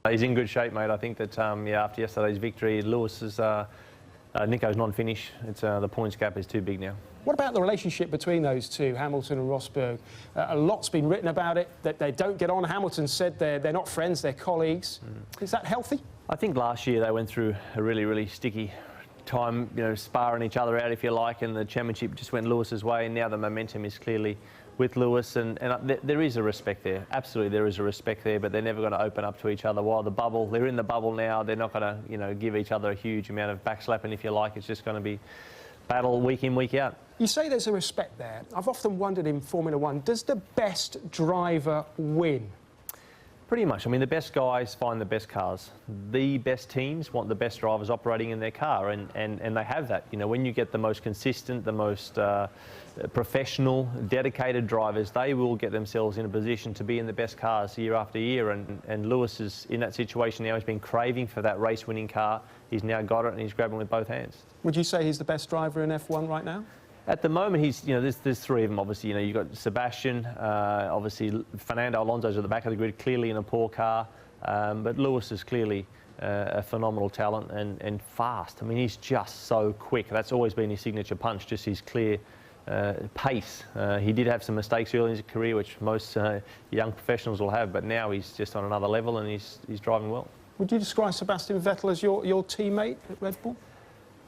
He's in good shape, mate. I think that yeah, after yesterday's victory, Lewis is Nico's non-finish. It's the points gap is too big now. What about the relationship between those two, Hamilton and Rosberg? A lot's been written about it, that they don't get on. Hamilton said they're not friends, they're colleagues. Is that healthy? I think last year they went through a really sticky time, you know, sparring each other out, if you like, and the championship just went Lewis's way, and now the momentum is clearly with Lewis, and there is a respect there. Absolutely, there is a respect there, but they're never going to open up to each other. While they're in the bubble now, they're not going to, you know, give each other a huge amount of backslapping, if you like. It's just going to be battle week in, week out. You say there's a respect there. I've often wondered in Formula One, does the best driver win? Pretty much. I mean, the best guys find the best cars. The best teams want the best drivers operating in their car, and they have that. You know, when you get the most consistent, the most professional, dedicated drivers, they will get themselves in a position to be in the best cars year after year. And Lewis is in that situation now. He's been craving for that race-winning car. He's now got it, and he's grabbing with both hands. Would you say he's the best driver in F1 right now? At the moment, he's, you know, there's three of them, obviously. You know, you've got Sebastian, obviously Fernando Alonso's at the back of the grid, clearly in a poor car, but Lewis is clearly a phenomenal talent and fast. I mean, he's just so quick. That's always been his signature punch, just his clear pace. He did have some mistakes early in his career, which most young professionals will have, but now he's just on another level, and he's driving well. Would you describe Sebastian Vettel as your teammate at Red Bull?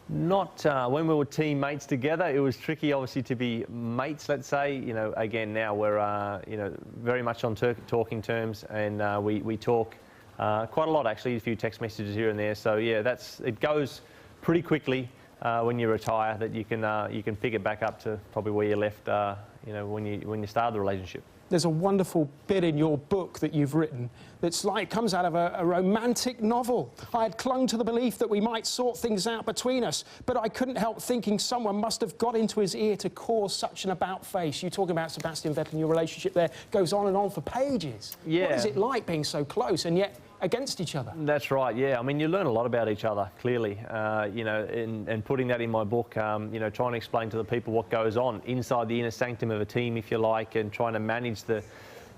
Not when we were teammates together. It was tricky, obviously, to be mates, let's say. You know, again, now we're you know, very much on talking terms, and we talk quite a lot, actually, a few text messages here and there. So yeah, it goes pretty quickly when you retire, that you can pick it back up to probably where you left, you know, when you started the relationship. There's a wonderful bit in your book that you've written that's like comes out of a romantic novel. I had clung to the belief that we might sort things out between us, but I couldn't help thinking someone must have got into his ear to cause such an about-face. You talking about Sebastian Vettel and your relationship there goes on and on for pages. Yeah. What is it like being so close and yet against each other? That's right, yeah. I mean, you learn a lot about each other, clearly. You know, and putting that in my book, you know, trying to explain to the people what goes on inside the inner sanctum of a team, if you like, and trying to manage the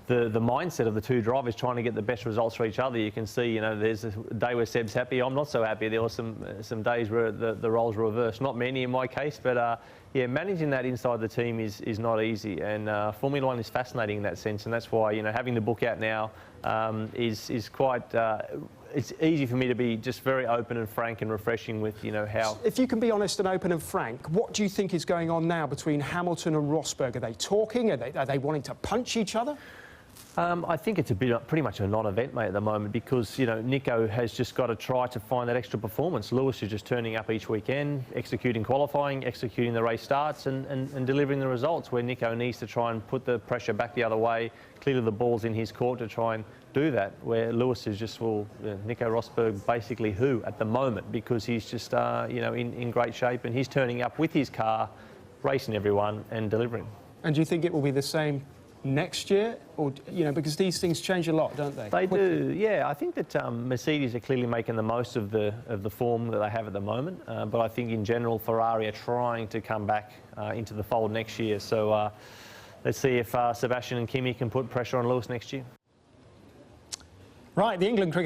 mindset of the two drivers, trying to get the best results for each other. You can see, you know, there's a day where Seb's happy, I'm not so happy. There were some days where the roles were reversed. Not many in my case, but yeah, managing that inside the team is not easy. And Formula One is fascinating in that sense, and that's why, you know, having the book out now is quite. It's easy for me to be just very open and frank and refreshing with, you know, how... If you can be honest and open and frank, what do you think is going on now between Hamilton and Rosberg? Are they talking? Are they wanting to punch each other? I think it's pretty much a non-event, mate, at the moment, because, you know, Nico has just got to try to find that extra performance. Lewis is just turning up each weekend, executing qualifying, executing the race starts and delivering the results, where Nico needs to try and put the pressure back the other way, clear the balls in his court to try and do that, where Lewis is just, well, Nico Rosberg basically who at the moment, because he's just, you know, in great shape, and he's turning up with his car, racing everyone and delivering. And do you think it will be the same next year, or, you know, because these things change a lot, don't they? They do, yeah. I think that Mercedes are clearly making the most of the form that they have at the moment, but I think in general Ferrari are trying to come back into the fold next year. So let's see if Sebastian and Kimi can put pressure on Lewis next year. Right, the England cricket